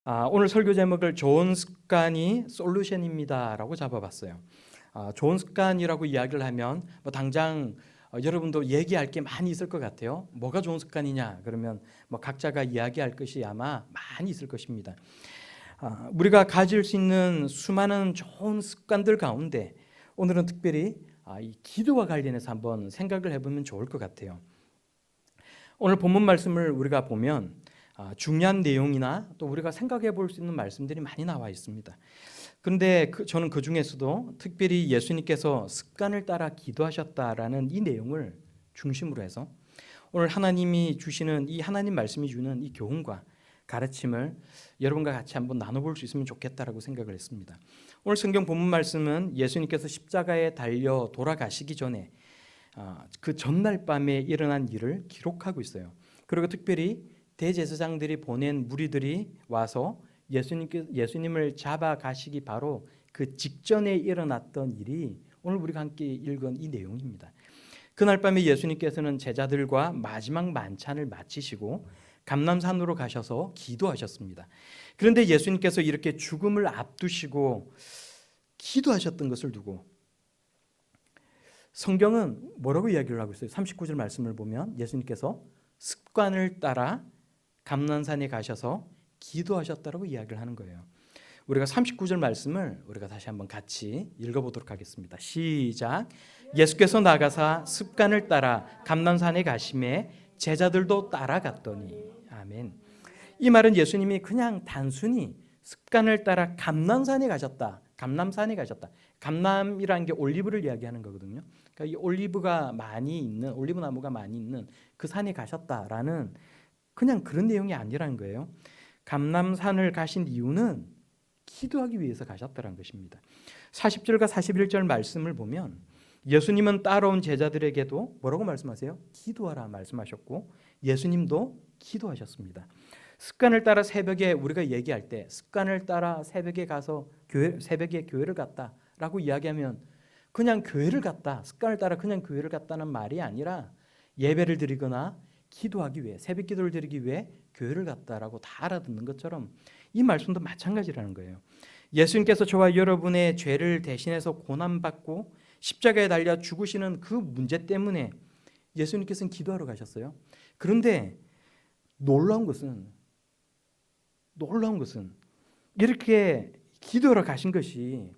오늘 설교 제목을 좋은 습관이 솔루션입니다라고 잡아봤어요. 좋은 습관이라고 이야기를 하면 당장 여러분도 얘기할 게 많이 있을 것 같아요. 뭐가 좋은 습관이냐? 그러면 각자가 이야기할 것이 아마 많이 있을 것입니다. 우리가 가질 수 있는 수많은 좋은 습관들 가운데 오늘은 특별히 이 기도와 관련해서 한번 생각을 해보면 좋을 것 같아요. 오늘 본문 말씀을 우리가 보면 중요한 내용이나 또 우리가 생각해 볼 수 있는 말씀들이 많이 나와 있습니다. 그런데 저는 그 중에서도 특별히 예수님께서 습관을 따라 기도하셨다라는 이 내용을 중심으로 해서 오늘 하나님이 주시는 이 하나님 말씀이 주는 이 교훈과 가르침을 여러분과 같이 한번 나눠볼 수 있으면 좋겠다라고 생각을 했습니다. 오늘 성경 본문 말씀은 예수님께서 십자가에 달려 돌아가시기 전에 그 전날 밤에 일어난 일을 기록하고 있어요. 그리고 특별히 대제사장들이 보낸 무리들이 와서 예수님을 잡아가시기 바로 그 직전에 일어났던 일이 오늘 우리가 함께 읽은 이 내용입니다. 그날 밤에 예수님께서는 제자들과 마지막 만찬을 마치시고 감람산으로 가셔서 기도하셨습니다. 그런데 예수님께서 이렇게 죽음을 앞두시고 기도하셨던 것을 두고 성경은 뭐라고 이야기를 하고 있어요? 39절 말씀을 보면 예수님께서 습관을 따라 감람산에 가셔서 기도하셨다고 이야기를 하는 거예요. 우리가 39절 말씀을 우리가 다시 한번 같이 읽어보도록 하겠습니다. 시작. 예수께서 나가사 습관을 따라 감람산에 가심에 제자들도 따라갔더니. 아멘. 이 말은 예수님이 그냥 단순히 습관을 따라 감람산에 가셨다. 감람산에 가셨다. 감람이라는 게 올리브를 이야기하는 거거든요. 그러니까 이 올리브가 많이 있는, 올리브 나무가 많이 있는 그 산에 가셨다라는 그냥 그런 내용이 아니라는 거예요. 감람산을 가신 이유는 기도하기 위해서 가셨다는 것입니다. 40절과 41절 말씀을 보면 예수님은 따라온 제자들에게도 뭐라고 말씀하세요? 기도하라 말씀하셨고 예수님도 기도하셨습니다. 습관을 따라 새벽에 우리가 얘기할 때 습관을 따라 새벽에 가서 새벽에 교회를 갔다라고 이야기하면 그냥 교회를 갔다, 습관을 따라 그냥 교회를 갔다는 말이 아니라 예배를 드리거나 기도하기 위해, 새벽 기도를 드리기 위해 교회를 갔다라고 다 알아듣는 것처럼 이 말씀도 마찬가지라는 거예요. 예수님께서 저와 여러분의 죄를 대신해서 고난받고 십자가에 달려 죽으시는 그 문제 때문에 예수님께서는 기도하러 가셨어요. 그런데 놀라운 것은 이렇게 기도하러 가신 것이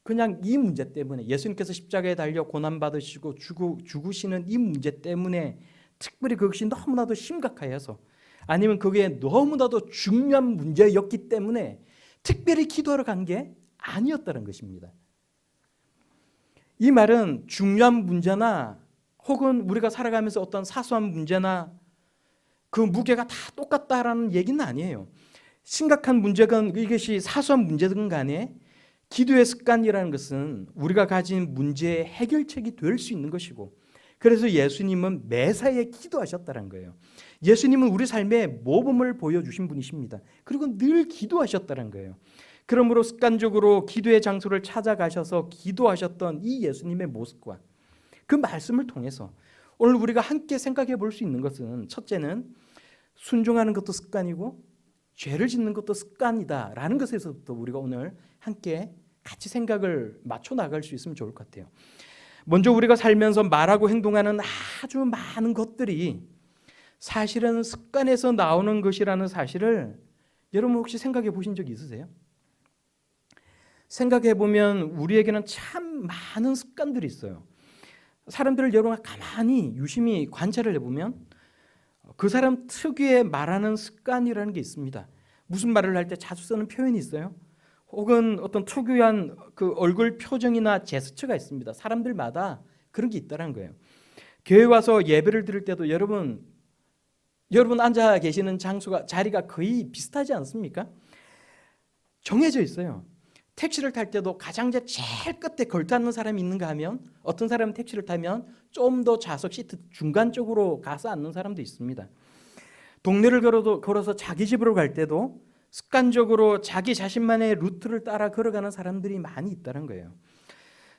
그냥 이 문제 때문에 예수님께서 십자가에 달려 고난받으시고 죽으시는 이 문제 때문에 특별히 그것이 너무나도 심각하여서 아니면 그게 너무나도 중요한 문제였기 때문에 특별히 기도하러 간 게 아니었다는 것입니다. 이 말은 중요한 문제나 혹은 우리가 살아가면서 어떤 사소한 문제나 그 무게가 다 똑같다라는 얘기는 아니에요. 심각한 문제건 이것이 사소한 문제든 간에 기도의 습관이라는 것은 우리가 가진 문제의 해결책이 될 수 있는 것이고 그래서 예수님은 매사에 기도하셨다는 거예요. 예수님은 우리 삶의 모범을 보여주신 분이십니다. 그리고 늘 기도하셨다는 거예요. 그러므로 습관적으로 기도의 장소를 찾아가셔서 기도하셨던 이 예수님의 모습과 그 말씀을 통해서 오늘 우리가 함께 생각해 볼 수 있는 것은 첫째는 순종하는 것도 습관이고 죄를 짓는 것도 습관이다라는 것에서부터 우리가 오늘 함께 같이 생각을 맞춰 나갈 수 있으면 좋을 것 같아요. 먼저 우리가 살면서 말하고 행동하는 아주 많은 것들이 사실은 습관에서 나오는 것이라는 사실을 여러분 혹시 생각해 보신 적 있으세요? 생각해 보면 우리에게는 참 많은 습관들이 있어요. 사람들을 여러분 가만히 유심히 관찰을 해보면 그 사람 특유의 말하는 습관이라는 게 있습니다. 무슨 말을 할 때 자주 쓰는 표현이 있어요? 혹은 어떤 특유한 그 얼굴 표정이나 제스처가 있습니다. 사람들마다 그런 게 있다는 거예요. 교회 와서 예배를 드릴 때도 여러분 앉아 계시는 자리가 거의 비슷하지 않습니까? 정해져 있어요. 택시를 탈 때도 가장 제일 끝에 걸터 앉는 사람이 있는가 하면 어떤 사람은 택시를 타면 좀 더 좌석 시트 중간 쪽으로 가서 앉는 사람도 있습니다. 동네를 걸어서 자기 집으로 갈 때도 습관적으로 자기 자신만의 루트를 따라 걸어가는 사람들이 많이 있다는 거예요.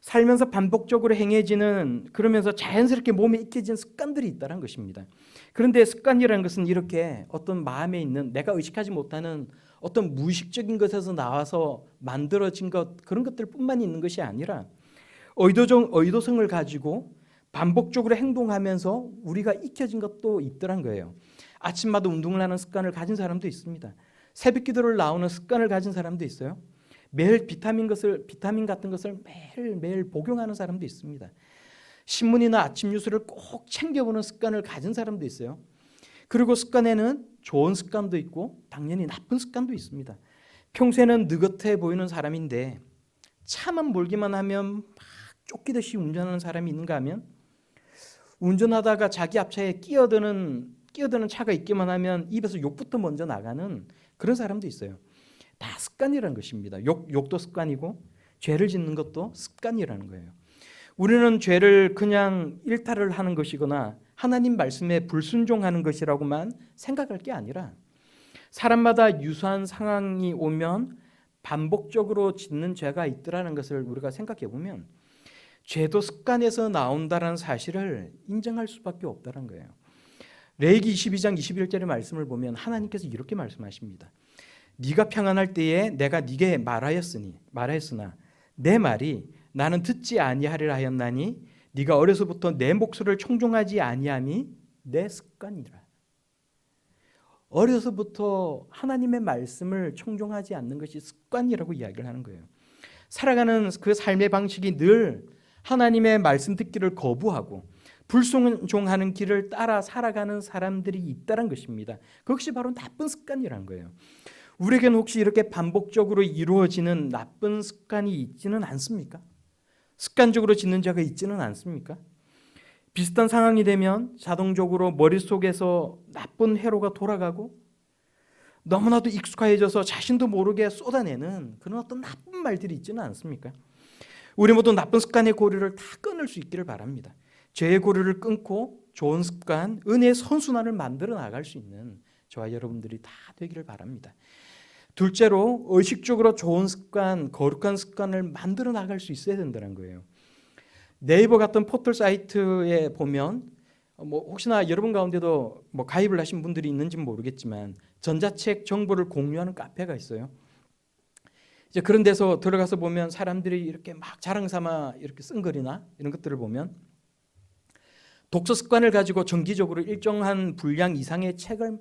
살면서 반복적으로 행해지는 그러면서 자연스럽게 몸에 익혀진 습관들이 있다는 것입니다. 그런데 습관이라는 것은 이렇게 어떤 마음에 있는 내가 의식하지 못하는 어떤 무의식적인 것에서 나와서 만들어진 것, 그런 것들뿐만 있는 것이 아니라 의도성을 가지고 반복적으로 행동하면서 우리가 익혀진 것도 있더란 거예요. 아침마다 운동을 하는 습관을 가진 사람도 있습니다. 새벽 기도를 나오는 습관을 가진 사람도 있어요. 매일 비타민 같은 것을 매일 복용하는 사람도 있습니다. 신문이나 아침 뉴스를 꼭 챙겨보는 습관을 가진 사람도 있어요. 그리고 습관에는 좋은 습관도 있고 당연히 나쁜 습관도 있습니다. 평소에는 느긋해 보이는 사람인데 차만 몰기만 하면 막 쫓기듯이 운전하는 사람이 있는가 하면 운전하다가 자기 앞차에 끼어드는 차가 있기만 하면 입에서 욕부터 먼저 나가는 그런 사람도 있어요. 다 습관이라는 것입니다. 욕도 습관이고 죄를 짓는 것도 습관이라는 거예요. 우리는 죄를 그냥 일탈을 하는 것이거나 하나님 말씀에 불순종하는 것이라고만 생각할 게 아니라 사람마다 유사한 상황이 오면 반복적으로 짓는 죄가 있더라는 것을 우리가 생각해 보면 죄도 습관에서 나온다는 사실을 인정할 수밖에 없다는 거예요. 레위기 22장 21절의 말씀을 보면 하나님께서 이렇게 말씀하십니다. 네가 평안할 때에 내가 네게 말하였으나 내 말이 나는 듣지 아니하리라 하였나니 네가 어려서부터 내 목소리를 청종하지 아니함이 내 습관이라. 어려서부터 하나님의 말씀을 청종하지 않는 것이 습관이라고 이야기를 하는 거예요. 살아가는 그 삶의 방식이 늘 하나님의 말씀 듣기를 거부하고 불순종하는 길을 따라 살아가는 사람들이 있다는 것입니다. 그것이 바로 나쁜 습관이라는 거예요. 우리에게는 혹시 이렇게 반복적으로 이루어지는 나쁜 습관이 있지는 않습니까? 습관적으로 짓는 죄가 있지는 않습니까? 비슷한 상황이 되면 자동적으로 머릿속에서 나쁜 회로가 돌아가고 너무나도 익숙해져서 자신도 모르게 쏟아내는 그런 어떤 나쁜 말들이 있지는 않습니까? 우리 모두 나쁜 습관의 고리를 다 끊을 수 있기를 바랍니다. 죄의 고리를 끊고 좋은 습관, 은혜의 선순환을 만들어 나갈 수 있는 저와 여러분들이 다 되기를 바랍니다. 둘째로 의식적으로 좋은 습관, 거룩한 습관을 만들어 나갈 수 있어야 된다는 거예요. 네이버 같은 포털 사이트에 보면 혹시나 여러분 가운데도 가입을 하신 분들이 있는지는 모르겠지만 전자책 정보를 공유하는 카페가 있어요. 이제 그런 데서 들어가서 보면 사람들이 이렇게 막 자랑 삼아 이렇게 쓴 글이나 이런 것들을 보면 독서 습관을 가지고 정기적으로 일정한 분량 이상의 책을 막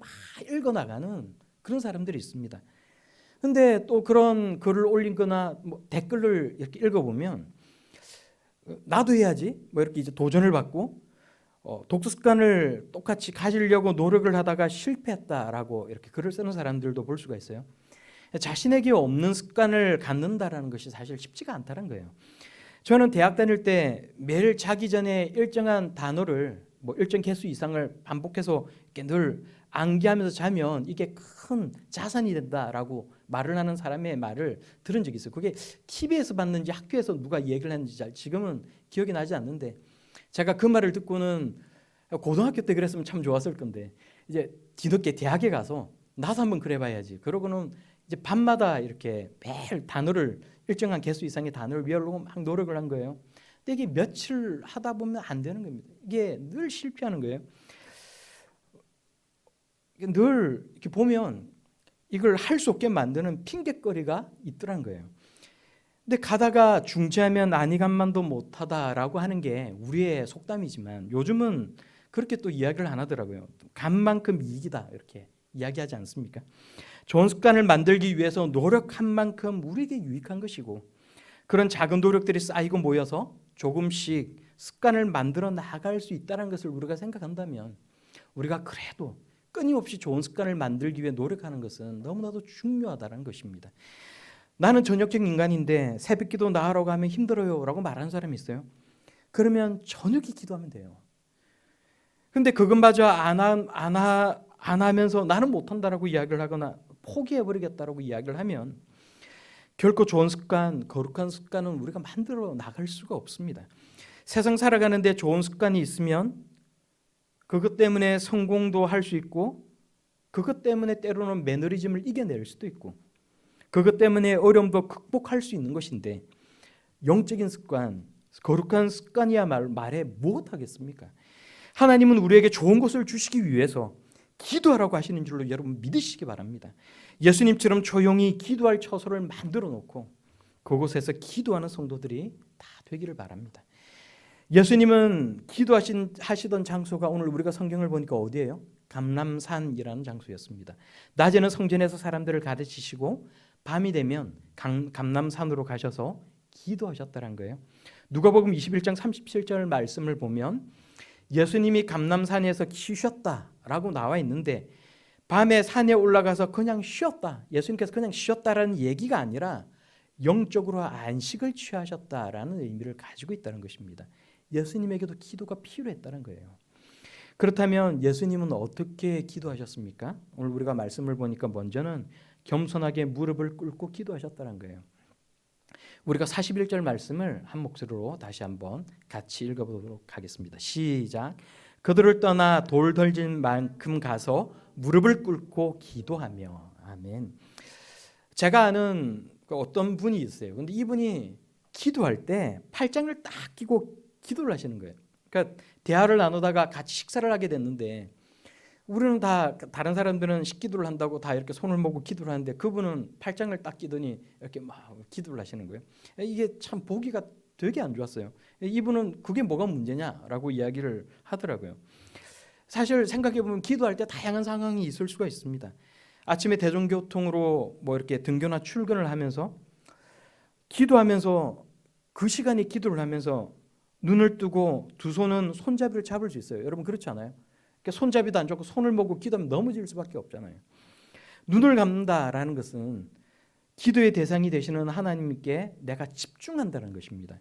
읽어 나가는 그런 사람들이 있습니다. 근데 또 그런 글을 올린 거나 댓글을 이렇게 읽어보면 나도 해야지 이렇게 이제 도전을 받고 독서 습관을 똑같이 가지려고 노력을 하다가 실패했다라고 이렇게 글을 쓰는 사람들도 볼 수가 있어요. 자신에게 없는 습관을 갖는다라는 것이 사실 쉽지가 않다는 거예요. 저는 대학 다닐 때 매일 자기 전에 일정한 단어를 일정 개수 이상을 반복해서 이렇게 늘 암기하면서 자면 이게 큰 자산이 된다라고 말을 하는 사람의 말을 들은 적이 있어요. 그게 TV에서 봤는지 학교에서 누가 얘기를 했는지 지금은 기억이 나지 않는데 제가 그 말을 듣고는 고등학교 때 그랬으면 참 좋았을 건데 이제 뒤늦게 대학에 가서 나도 한번 그래봐야지. 그러고는 이제 밤마다 이렇게 매일 단어를 일정한 개수 이상의 단어를 외우려고 막 노력을 한 거예요. 근데 이게 며칠 하다 보면 안 되는 겁니다. 이게 늘 실패하는 거예요. 늘 이렇게 보면 이걸 할 수 없게 만드는 핑곗거리가 있더란 거예요. 근데 가다가 중지하면 안희간만도 못하다라고 하는 게 우리의 속담이지만 요즘은 그렇게 또 이야기를 안 하더라고요. 간만큼 이익이다 이렇게 이야기하지 않습니까? 좋은 습관을 만들기 위해서 노력한 만큼 우리에게 유익한 것이고 그런 작은 노력들이 쌓이고 모여서 조금씩 습관을 만들어 나갈 수 있다는 것을 우리가 생각한다면 우리가 그래도 끊임없이 좋은 습관을 만들기 위해 노력하는 것은 너무나도 중요하다는 것입니다. 나는 전역적 인간인데 새벽 기도 나가라고 하면 힘들어요 라고 말하는 사람이 있어요. 그러면 저녁에 기도하면 돼요. 근데 그것마저 안 하면서 나는 못한다라고 이야기를 하거나 포기해버리겠다라고 이야기를 하면 결코 좋은 습관, 거룩한 습관은 우리가 만들어 나갈 수가 없습니다. 세상 살아가는데 좋은 습관이 있으면 그것 때문에 성공도 할 수 있고 그것 때문에 때로는 매너리즘을 이겨낼 수도 있고 그것 때문에 어려움도 극복할 수 있는 것인데 영적인 습관, 거룩한 습관이야말로 말해 무엇하겠습니까? 하나님은 우리에게 좋은 것을 주시기 위해서 기도하라고 하시는 줄로 여러분 믿으시기 바랍니다. 예수님처럼 조용히 기도할 처소를 만들어 놓고 그곳에서 기도하는 성도들이 다 되기를 바랍니다. 예수님은 기도하시던 장소가 오늘 우리가 성경을 보니까 어디예요? 감람산이라는 장소였습니다. 낮에는 성전에서 사람들을 가르치시고 밤이 되면 감람산으로 가셔서 기도하셨다는 거예요. 누가복음 21장 37절 말씀을 보면 예수님이 감람산에서 쉬셨다라고 나와 있는데 밤에 산에 올라가서 그냥 쉬었다. 예수님께서 그냥 쉬었다라는 얘기가 아니라 영적으로 안식을 취하셨다라는 의미를 가지고 있다는 것입니다. 예수님에게도 기도가 필요했다는 거예요. 그렇다면 예수님은 어떻게 기도하셨습니까? 오늘 우리가 말씀을 보니까 먼저는 겸손하게 무릎을 꿇고 기도하셨다는 거예요. 우리가 41절 말씀을 한 목소리로 다시 한번 같이 읽어보도록 하겠습니다. 시작. 그들을 떠나 돌 덜진 만큼 가서 무릎을 꿇고 기도하며. 아멘. 제가 아는 어떤 분이 있어요. 근데 이분이 기도할 때 팔짱을 딱 끼고 기도를 하시는 거예요. 그러니까 대화를 나누다가 같이 식사를 하게 됐는데 우리는 다 다른 사람들은 식기도를 한다고 다 이렇게 손을 모고 기도를 하는데 그분은 팔짱을 딱 끼더니 이렇게 막 기도를 하시는 거예요. 이게 참 보기가 되게 안 좋았어요. 이분은 그게 뭐가 문제냐라고 이야기를 하더라고요. 사실 생각해 보면 기도할 때 다양한 상황이 있을 수가 있습니다. 아침에 대중교통으로 뭐 이렇게 등교나 출근을 하면서 기도하면서 그 시간에 기도를 하면서 눈을 뜨고 두 손은 손잡이를 잡을 수 있어요. 여러분 그렇지 않아요? 손잡이도 안 잡고 손을 모고 기도하면 넘어질 수밖에 없잖아요. 눈을 감는다라는 것은 기도의 대상이 되시는 하나님께 내가 집중한다는 것입니다.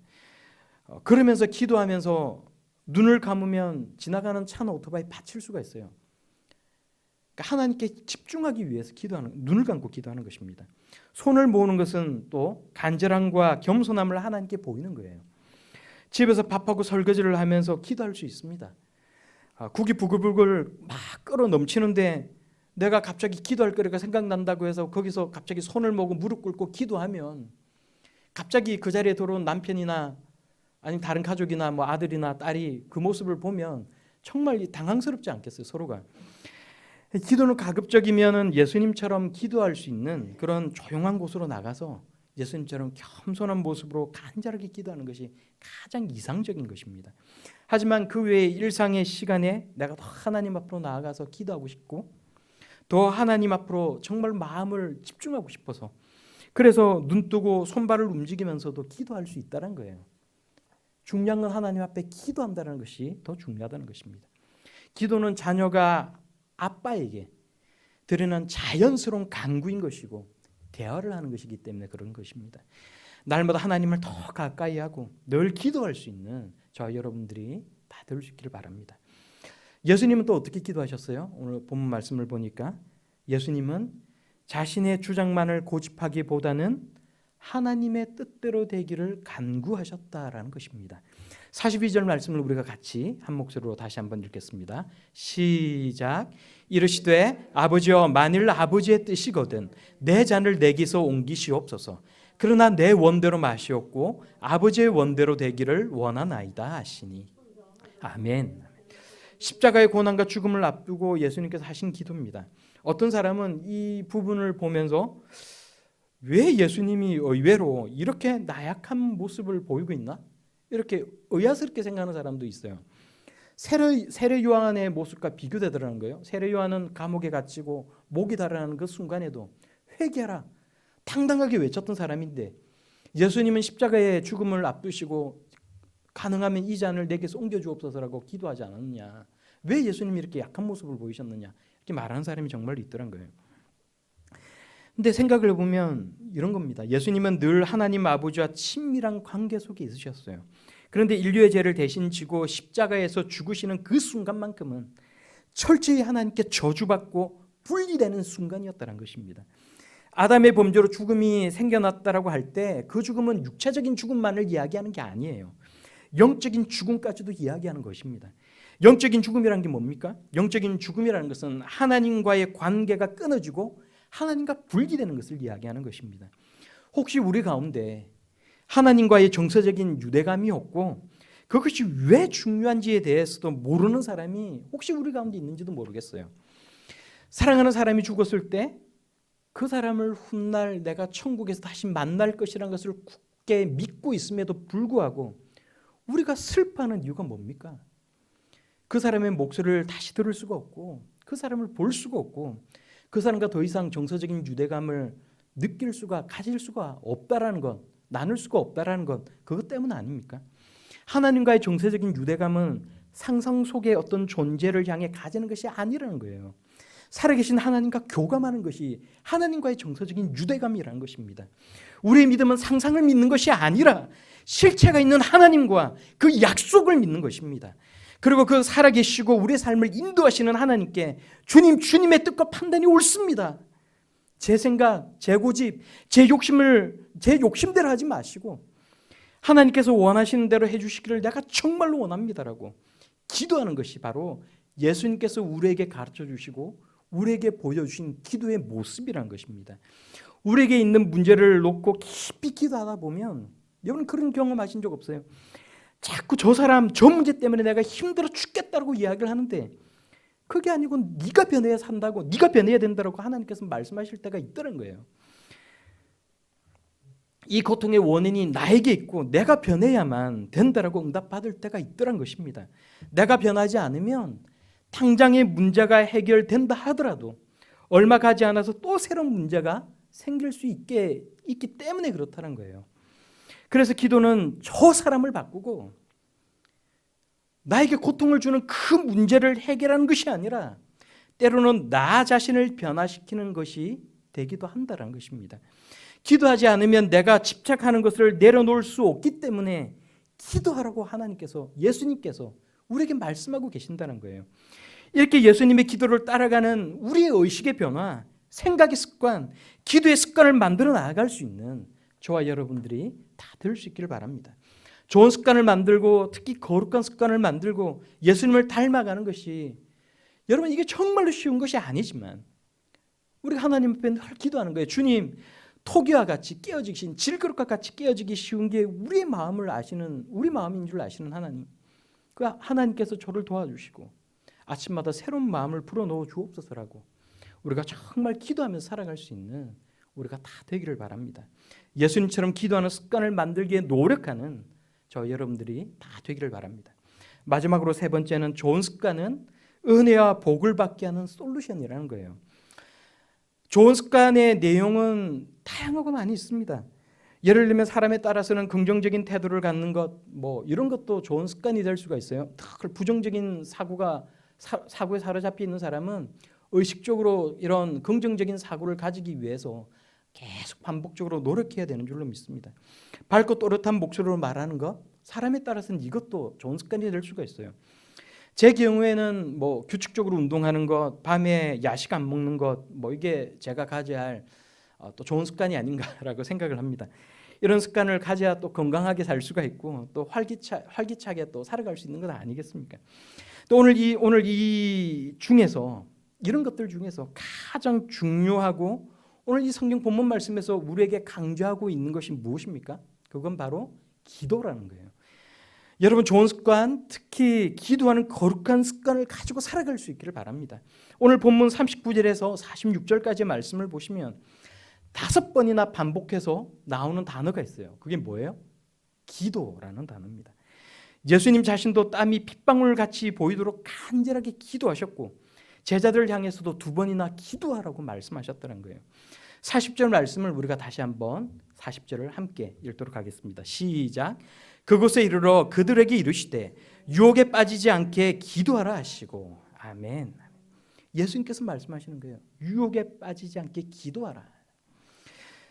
그러면서 기도하면서 눈을 감으면 지나가는 차나 오토바이 받칠 수가 있어요. 그러니까 하나님께 집중하기 위해서 눈을 감고 기도하는 것입니다. 손을 모으는 것은 또 간절함과 겸손함을 하나님께 보이는 거예요. 집에서 밥하고 설거지를 하면서 기도할 수 있습니다. 국이 부글부글 막 끓어 넘치는데 내가 갑자기 기도할 거리가 생각난다고 해서 거기서 갑자기 손을 모고 무릎 꿇고 기도하면 갑자기 그 자리에 들어온 남편이나 아니면 다른 가족이나 뭐 아들이나 딸이 그 모습을 보면 정말 당황스럽지 않겠어요, 서로가. 기도는 가급적이면 예수님처럼 기도할 수 있는 그런 조용한 곳으로 나가서 예수님처럼 겸손한 모습으로 간절하게 기도하는 것이 가장 이상적인 것입니다. 하지만 그 외에 일상의 시간에 내가 더 하나님 앞으로 나아가서 기도하고 싶고 더 하나님 앞으로 정말 마음을 집중하고 싶어서 그래서 눈 뜨고 손발을 움직이면서도 기도할 수 있다는 거예요. 중요한 건 하나님 앞에 기도한다는 것이 더 중요하다는 것입니다. 기도는 자녀가 아빠에게 드리는 자연스러운 간구인 것이고 대화를 하는 것이기 때문에 그런 것입니다. 날마다 하나님을 더 가까이 하고 늘 기도할 수 있는 저와 여러분들이 다 될 수 있기를 바랍니다. 예수님은 또 어떻게 기도하셨어요? 오늘 본문 말씀을 보니까 예수님은 자신의 주장만을 고집하기보다는 하나님의 뜻대로 되기를 간구하셨다라는 것입니다. 42절 말씀을 우리가 같이 한 목소리로 다시 한번 읽겠습니다. 시작. 이르시되 아버지여 만일 아버지의 뜻이거든 내 잔을 내게서 옮기시옵소서. 그러나 내 원대로 마시옵고 아버지의 원대로 되기를 원하나이다 하시니. 아멘. 십자가의 고난과 죽음을 앞두고 예수님께서 하신 기도입니다. 어떤 사람은 이 부분을 보면서 왜 예수님이 의외로 이렇게 나약한 모습을 보이고 있나? 이렇게 의아스럽게 생각하는 사람도 있어요. 세례 요한의 모습과 비교되더라는 거예요. 세례 요한은 감옥에 갇히고 목이 달아나는 그 순간에도 회개하라 당당하게 외쳤던 사람인데 예수님은 십자가의 죽음을 앞두시고 가능하면 이 잔을 내게서 옮겨주옵소서라고 기도하지 않았느냐. 왜 예수님이 이렇게 약한 모습을 보이셨느냐 이렇게 말하는 사람이 정말 있더란 거예요. 근데 생각을 해보면 이런 겁니다. 예수님은 늘 하나님 아버지와 친밀한 관계 속에 있으셨어요. 그런데 인류의 죄를 대신 지고 십자가에서 죽으시는 그 순간만큼은 철저히 하나님께 저주받고 분리되는 순간이었다는 것입니다. 아담의 범죄로 죽음이 생겨났다라고 할 때 그 죽음은 육체적인 죽음만을 이야기하는 게 아니에요. 영적인 죽음까지도 이야기하는 것입니다. 영적인 죽음이라는 게 뭡니까? 영적인 죽음이라는 것은 하나님과의 관계가 끊어지고 하나님과 분리되는 것을 이야기하는 것입니다. 혹시 우리 가운데 하나님과의 정서적인 유대감이 없고 그것이 왜 중요한지에 대해서도 모르는 사람이 혹시 우리 가운데 있는지도 모르겠어요. 사랑하는 사람이 죽었을 때 그 사람을 훗날 내가 천국에서 다시 만날 것이라는 것을 굳게 믿고 있음에도 불구하고 우리가 슬퍼하는 이유가 뭡니까? 그 사람의 목소리를 다시 들을 수가 없고 그 사람을 볼 수가 없고 그 사람과 더 이상 정서적인 유대감을 느낄 수가 가질 수가 없다라는 것, 나눌 수가 없다라는 것, 그것 때문 아닙니까? 하나님과의 정서적인 유대감은 상상 속의 어떤 존재를 향해 가지는 것이 아니라는 거예요. 살아계신 하나님과 교감하는 것이 하나님과의 정서적인 유대감이라는 것입니다. 우리의 믿음은 상상을 믿는 것이 아니라 실체가 있는 하나님과 그 약속을 믿는 것입니다. 그리고 그 살아계시고 우리의 삶을 인도하시는 하나님께 주님의 뜻과 판단이 옳습니다. 제 생각, 제 고집, 제 욕심대로 하지 마시고 하나님께서 원하시는 대로 해주시기를 내가 정말로 원합니다라고 기도하는 것이 바로 예수님께서 우리에게 가르쳐 주시고 우리에게 보여주신 기도의 모습이라는 것입니다. 우리에게 있는 문제를 놓고 깊이 기도하다 보면 여러분 그런 경험하신 적 없어요? 자꾸 저 사람 저 문제 때문에 내가 힘들어 죽겠다고 이야기를 하는데 그게 아니고 네가 변해야 산다고, 네가 변해야 된다고 하나님께서 말씀하실 때가 있다는 거예요. 이 고통의 원인이 나에게 있고 내가 변해야만 된다라고 응답받을 때가 있더란 것입니다. 내가 변하지 않으면 당장의 문제가 해결된다 하더라도 얼마 가지 않아서 또 새로운 문제가 생길 수 있기 때문에 그렇다는 거예요. 그래서 기도는 저 사람을 바꾸고 나에게 고통을 주는 그 문제를 해결하는 것이 아니라 때로는 나 자신을 변화시키는 것이 되기도 한다는 것입니다. 기도하지 않으면 내가 집착하는 것을 내려놓을 수 없기 때문에 기도하라고 하나님께서, 예수님께서 우리에게 말씀하고 계신다는 거예요. 이렇게 예수님의 기도를 따라가는 우리의 의식의 변화, 생각의 습관, 기도의 습관을 만들어 나아갈 수 있는 저와 여러분들이 다 될 수 있기를 바랍니다. 좋은 습관을 만들고 특히 거룩한 습관을 만들고 예수님을 닮아가는 것이 여러분 이게 정말로 쉬운 것이 아니지만 우리가 하나님 앞에 늘 기도하는 거예요. 주님, 토기와 같이 깨어지신 질그릇과 같이 깨어지기 쉬운 게 우리의 마음을 아시는, 우리 마음인 줄 아시는 하나님, 그 하나님께서 저를 도와주시고 아침마다 새로운 마음을 불어넣어 주옵소서라고 우리가 정말 기도하면서 살아갈 수 있는 우리가 다 되기를 바랍니다. 예수님처럼 기도하는 습관을 만들기에 노력하는 저 여러분들이 다 되기를 바랍니다. 마지막으로 세 번째는 좋은 습관은 은혜와 복을 받게 하는 솔루션이라는 거예요. 좋은 습관의 내용은 다양하고 많이 있습니다. 예를 들면 사람에 따라서는 긍정적인 태도를 갖는 것, 이런 것도 좋은 습관이 될 수가 있어요. 부정적인 사고에 사로잡혀 있는 사람은 의식적으로 이런 긍정적인 사고를 가지기 위해서 계속 반복적으로 노력해야 되는 줄로 믿습니다. 밝고 또렷한 목소리로 말하는 것, 사람에 따라서는 이것도 좋은 습관이 될 수가 있어요. 제 경우에는 규칙적으로 운동하는 것, 밤에 야식 안 먹는 것, 이게 제가 가져야 할 또 좋은 습관이 아닌가라고 생각을 합니다. 이런 습관을 가져야 또 건강하게 살 수가 있고 또 활기차게 또 살아갈 수 있는 것 아니겠습니까? 또 오늘 이 중에서 이런 것들 중에서 가장 중요하고 오늘 이 성경 본문 말씀에서 우리에게 강조하고 있는 것이 무엇입니까? 그건 바로 기도라는 거예요. 여러분 좋은 습관, 특히 기도하는 거룩한 습관을 가지고 살아갈 수 있기를 바랍니다. 오늘 본문 39절에서 46절까지의 말씀을 보시면 5번이나 반복해서 나오는 단어가 있어요. 그게 뭐예요? 기도라는 단어입니다. 예수님 자신도 땀이 핏방울 같이 보이도록 간절하게 기도하셨고 제자들을 향해서도 2번이나 기도하라고 말씀하셨다는 거예요. 40절 말씀을 우리가 다시 한번 40절을 함께 읽도록 하겠습니다. 시작. 그곳에 이르러 그들에게 이르시되 유혹에 빠지지 않게 기도하라 하시고. 아멘. 예수님께서 말씀하시는 거예요. 유혹에 빠지지 않게 기도하라.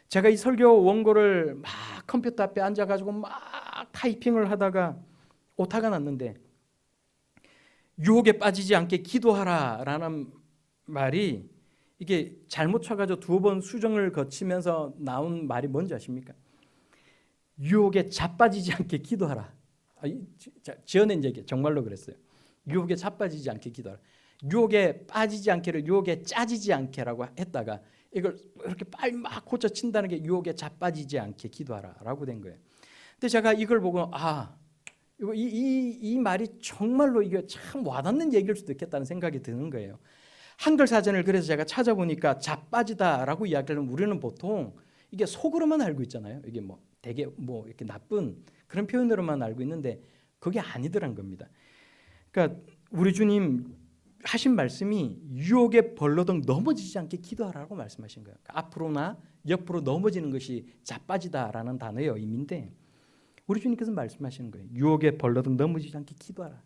제가 이 설교 원고를 막 컴퓨터 앞에 앉아가지고 막 타이핑을 하다가 오타가 났는데 유혹에 빠지지 않게 기도하라라는 말이 이게 잘못 쳐가지고 2번 수정을 거치면서 나온 말이 뭔지 아십니까? 유혹에 자빠지지 않게 기도하라. 지어낸 얘기 정말로 그랬어요. 유혹에 자빠지지 않게 기도하라. 유혹에 빠지지 않게를 유혹에 짜지지 않게라고 했다가 이걸 이렇게 빨리 막 고쳐친다는 게 유혹에 자빠지지 않게 기도하라라고 된 거예요. 근데 제가 이걸 보고 이 말이 정말로 이게 참 와닿는 얘기일 수도 있겠다는 생각이 드는 거예요. 한글 사전을 그래서 제가 찾아보니까 자빠지다라고 이야기를 하면 우리는 보통 이게 속으로만 알고 있잖아요. 이게 뭐 되게 뭐 이렇게 나쁜 그런 표현으로만 알고 있는데 그게 아니더란 겁니다. 그러니까 우리 주님 하신 말씀이 유혹에 벌러덩 넘어지지 않게 기도하라고 말씀하신 거예요. 그러니까 앞으로나 옆으로 넘어지는 것이 자빠지다라는 단어의 의미인데 우리 주님께서 말씀하시는 거예요. 유혹에 벌러덩 넘어지지 않게 기도하라.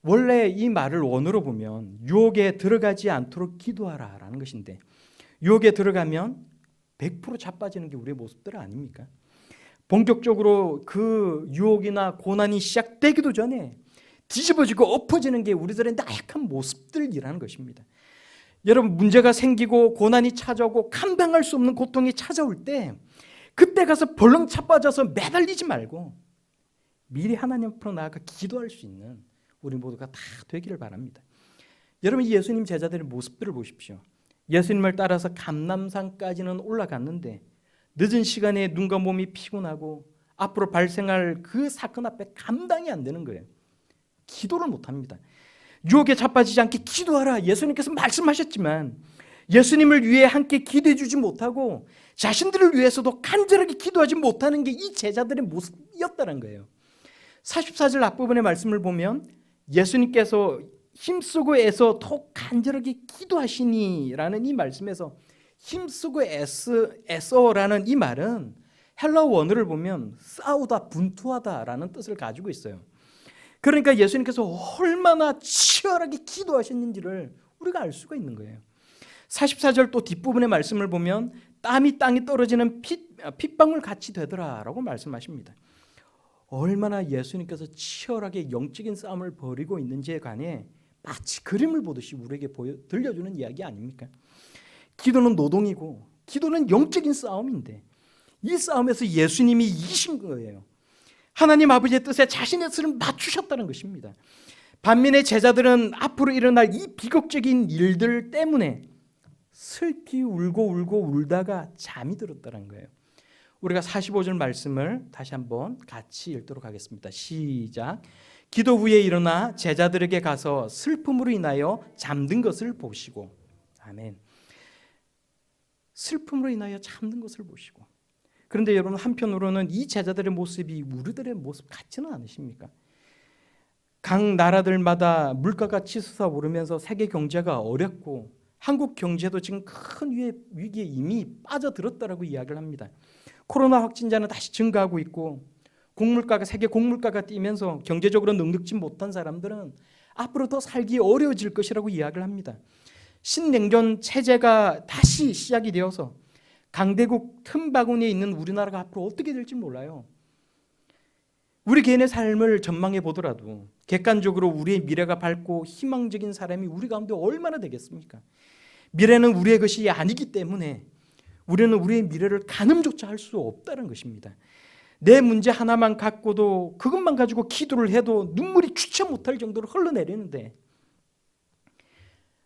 원래 이 말을 원어로 보면 유혹에 들어가지 않도록 기도하라라는 것인데 유혹에 들어가면 100% 자빠지는 게 우리의 모습들 아닙니까? 본격적으로 그 유혹이나 고난이 시작되기도 전에 뒤집어지고 엎어지는 게 우리들의 나약한 모습들이라는 것입니다. 여러분 문제가 생기고 고난이 찾아오고 감당할 수 없는 고통이 찾아올 때 그때 가서 벌렁 자빠져서 매달리지 말고 미리 하나님 앞으로 나아가 기도할 수 있는 우리 모두가 다 되기를 바랍니다. 여러분 예수님 제자들의 모습들을 보십시오. 예수님을 따라서 감람산까지는 올라갔는데 늦은 시간에 눈과 몸이 피곤하고 앞으로 발생할 그 사건 앞에 감당이 안 되는 거예요. 기도를 못합니다. 유혹에 자빠지지 않게 기도하라 예수님께서 말씀하셨지만 예수님을 위해 함께 기도해 주지 못하고 자신들을 위해서도 간절하게 기도하지 못하는 게 이 제자들의 모습이었다는 거예요. 44절 앞부분의 말씀을 보면 예수님께서 힘쓰고 애써 더 간절하게 기도하시니라는 이 말씀에서 힘쓰고 애써라는 이 말은 헬라어 원어를 보면 싸우다 분투하다라는 뜻을 가지고 있어요. 그러니까 예수님께서 얼마나 치열하게 기도하셨는지를 우리가 알 수가 있는 거예요. 44절 또 뒷부분의 말씀을 보면 땀이 땅에 떨어지는 핏방울 같이 되더라라고 말씀하십니다. 얼마나 예수님께서 치열하게 영적인 싸움을 벌이고 있는지에 관해 마치 그림을 보듯이 우리에게 들려주는 이야기 아닙니까? 기도는 노동이고 기도는 영적인 싸움인데 이 싸움에서 예수님이 이기신 거예요. 하나님 아버지의 뜻에 자신의 뜻을 맞추셨다는 것입니다. 반면에 제자들은 앞으로 일어날 이 비극적인 일들 때문에 슬피 울고 울다가 잠이 들었다는 거예요. 우리가 45절 말씀을 다시 한번 같이 읽도록 하겠습니다. 시작. 기도 후에 일어나 제자들에게 가서 슬픔으로 인하여 잠든 것을 보시고 아멘. 슬픔으로 인하여 잠든 것을 보시고 그런데 여러분 한편으로는 이 제자들의 모습이 우리들의 모습 같지는 않으십니까? 각 나라들마다 물가가 치솟아 오르면서 세계 경제가 어렵고 한국 경제도 지금 큰 위기에 이미 빠져들었다라고 이야기를 합니다. 코로나 확진자는 다시 증가하고 있고 세계 곡물가가 뛰면서 경제적으로 넉넉지 못한 사람들은 앞으로 더 살기 어려워질 것이라고 이야기를 합니다. 신냉전 체제가 다시 시작이 되어서 강대국 틈바구니에 있는 우리나라가 앞으로 어떻게 될지 몰라요. 우리 개인의 삶을 전망해 보더라도 객관적으로 우리의 미래가 밝고 희망적인 사람이 우리 가운데 얼마나 되겠습니까? 미래는 우리의 것이 아니기 때문에 우리는 우리의 미래를 가늠조차 할 수 없다는 것입니다. 내 문제 하나만 갖고도 그것만 가지고 기도를 해도 눈물이 주체 못할 정도로 흘러내리는데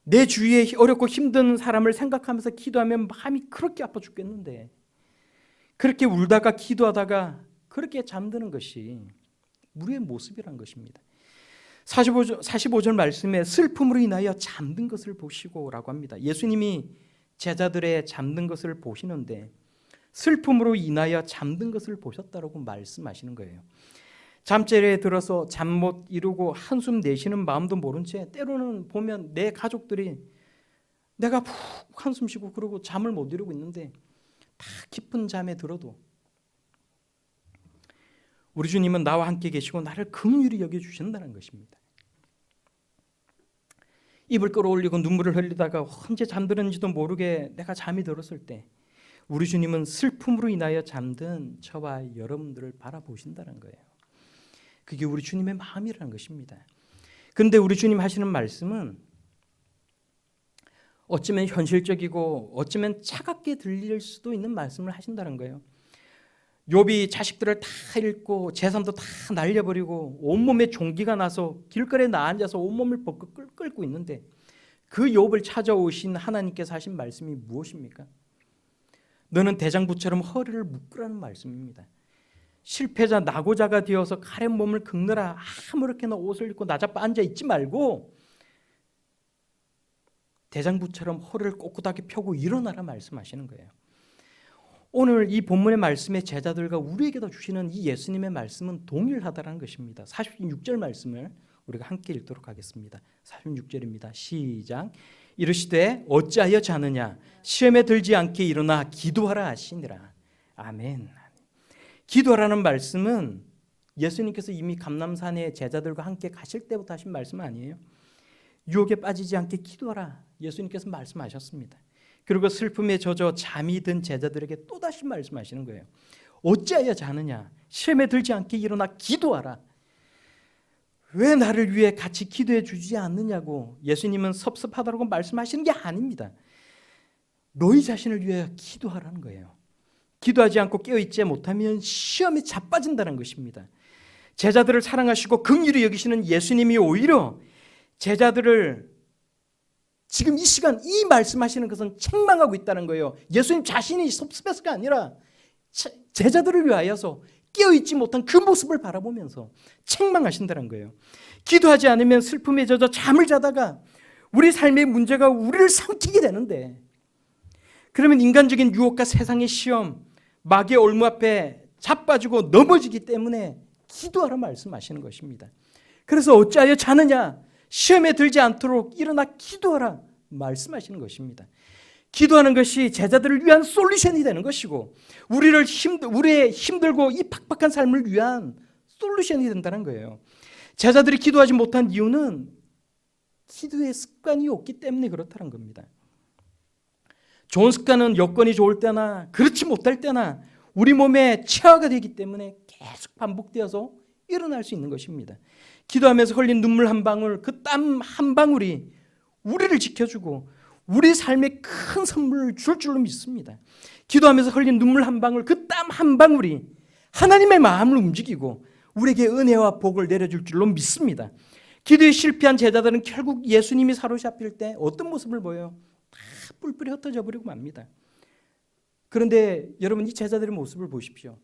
내 주위에 어렵고 힘든 사람을 생각하면서 기도하면 마음이 그렇게 아파 죽겠는데 그렇게 울다가 기도하다가 그렇게 잠드는 것이 우리의 모습이란 것입니다. 45절 말씀에 슬픔으로 인하여 잠든 것을 보시고 라고 합니다. 예수님이 제자들의 잠든 것을 보시는데 슬픔으로 인하여 잠든 것을 보셨다라고 말씀하시는 거예요. 잠자리에 들어서 잠 못 이루고 한숨 내쉬는 마음도 모른 채 때로는 보면 내 가족들이 내가 푹 한숨 쉬고 그러고 잠을 못 이루고 있는데 다 깊은 잠에 들어도 우리 주님은 나와 함께 계시고 나를 긍휼히 여겨주신다는 것입니다. 입을 끌어올리고 눈물을 흘리다가 언제 잠들었는지도 모르게 내가 잠이 들었을 때 우리 주님은 슬픔으로 인하여 잠든 저와 여러분들을 바라보신다는 거예요. 그게 우리 주님의 마음이라는 것입니다. 그런데 우리 주님 하시는 말씀은 어쩌면 현실적이고 어쩌면 차갑게 들릴 수도 있는 말씀을 하신다는 거예요. 욥이 자식들을 다 잃고 재산도 다 날려버리고 온몸에 종기가 나서 길거리에 나앉아서 온몸을 벅벅 끓고 있는데 그 욥을 찾아오신 하나님께서 하신 말씀이 무엇입니까? 너는 대장부처럼 허리를 묶으라는 말씀입니다. 실패자 낙오자가 되어서 가련 몸을 긁느라 아무렇게나 옷을 입고 나자빠 앉아 있지 말고 대장부처럼 허리를 꼿꼿하게 펴고 일어나라 말씀하시는 거예요. 오늘 이 본문의 말씀에 제자들과 우리에게도 주시는 이 예수님의 말씀은 동일하다는 것입니다. 46절 말씀을 우리가 함께 읽도록 하겠습니다. 46절입니다. 시작. 이르시되 어찌하여 자느냐 시험에 들지 않게 일어나 기도하라 하시니라. 아멘. 기도하라는 말씀은 예수님께서 이미 감람산에 제자들과 함께 가실 때부터 하신 말씀 아니에요. 유혹에 빠지지 않게 기도하라 예수님께서 말씀하셨습니다. 그리고 슬픔에 젖어 잠이 든 제자들에게 또다시 말씀하시는 거예요. 어찌하여 자느냐 시험에 들지 않게 일어나 기도하라. 왜 나를 위해 같이 기도해 주지 않느냐고 예수님은 섭섭하다고 말씀하시는 게 아닙니다. 너희 자신을 위해 기도하라는 거예요. 기도하지 않고 깨어있지 못하면 시험에 자빠진다는 것입니다. 제자들을 사랑하시고 긍휼히 여기시는 예수님이 오히려 제자들을 지금 이 시간 이 말씀하시는 것은 책망하고 있다는 거예요. 예수님 자신이 섭섭해서가 아니라 제자들을 위하여서 깨어있지 못한 그 모습을 바라보면서 책망하신다는 거예요. 기도하지 않으면 슬픔에 젖어 잠을 자다가 우리 삶의 문제가 우리를 삼키게 되는데, 그러면 인간적인 유혹과 세상의 시험, 마귀의 올무 앞에 자빠지고 넘어지기 때문에 기도하라 말씀하시는 것입니다. 그래서 어찌하여 자느냐 시험에 들지 않도록 일어나 기도하라 말씀하시는 것입니다. 기도하는 것이 제자들을 위한 솔루션이 되는 것이고 우리의 힘들고 이 팍팍한 삶을 위한 솔루션이 된다는 거예요. 제자들이 기도하지 못한 이유는 기도의 습관이 없기 때문에 그렇다는 겁니다. 좋은 습관은 여건이 좋을 때나 그렇지 못할 때나 우리 몸에 체화가 되기 때문에 계속 반복되어서 일어날 수 있는 것입니다. 기도하면서 흘린 눈물 한 방울, 그 땀 한 방울이 우리를 지켜주고 우리 삶에 큰 선물을 줄 줄로 믿습니다. 기도하면서 흘린 눈물 한 방울, 그 땀 한 방울이 하나님의 마음을 움직이고 우리에게 은혜와 복을 내려줄 줄로 믿습니다. 기도에 실패한 제자들은 결국 예수님이 사로잡힐 때 어떤 모습을 보여요? 다 뿔뿔이 흩어져 버리고 맙니다. 그런데 여러분 이 제자들의 모습을 보십시오.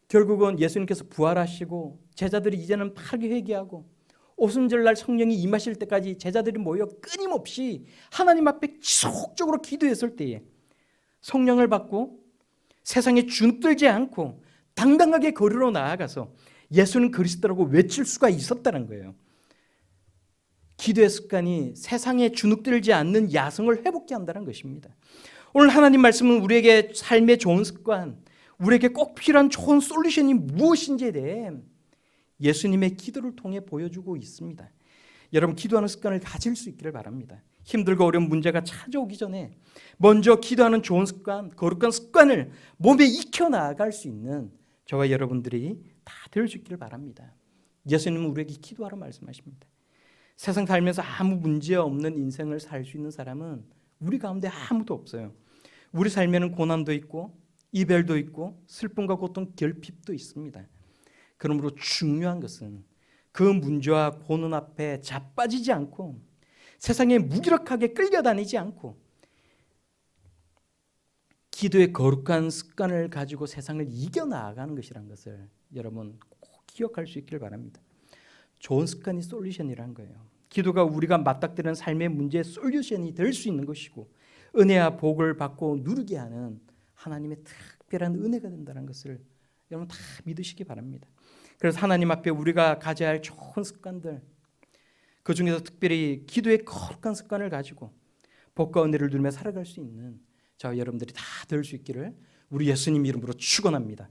결국은 예수님께서 부활하시고 제자들이 이제는 팔기 회개하고 오순절날 성령이 임하실 때까지 제자들이 모여 끊임없이 하나님 앞에 지속적으로 기도했을 때에 성령을 받고 세상에 주눅들지 않고 당당하게 거리로 나아가서 예수는 그리스도라고 외칠 수가 있었다는 거예요. 기도의 습관이 세상에 주눅들지 않는 야성을 회복케 한다는 것입니다. 오늘 하나님 말씀은 우리에게 삶의 좋은 습관, 우리에게 꼭 필요한 좋은 솔루션이 무엇인지에 대해 예수님의 기도를 통해 보여주고 있습니다. 여러분 기도하는 습관을 가질 수 있기를 바랍니다. 힘들고 어려운 문제가 찾아오기 전에 먼저 기도하는 좋은 습관, 거룩한 습관을 몸에 익혀 나아갈 수 있는 저와 여러분들이 다 될 수 있기를 바랍니다. 예수님은 우리에게 기도하라 말씀하십니다. 세상 살면서 아무 문제 없는 인생을 살 수 있는 사람은 우리 가운데 아무도 없어요. 우리 삶에는 고난도 있고 이별도 있고 슬픔과 고통, 결핍도 있습니다. 그러므로 중요한 것은 그 문제와 고난 앞에 자빠지지 않고 세상에 무기력하게 끌려다니지 않고 기도의 거룩한 습관을 가지고 세상을 이겨나가는 것이라는 것을 여러분 꼭 기억할 수 있기를 바랍니다. 좋은 습관이 솔루션이라는 거예요. 기도가 우리가 맞닥뜨리는 삶의 문제의 솔루션이 될 수 있는 것이고 은혜와 복을 받고 누리게 하는 하나님의 특별한 은혜가 된다는 것을 여러분 다 믿으시기 바랍니다. 그래서 하나님 앞에 우리가 가져야 할 좋은 습관들, 그 중에서 특별히 기도의 거룩한 습관을 가지고 복과 은혜를 누리며 살아갈 수 있는 저와 여러분들이 다 될 수 있기를 우리 예수님 이름으로 축원합니다.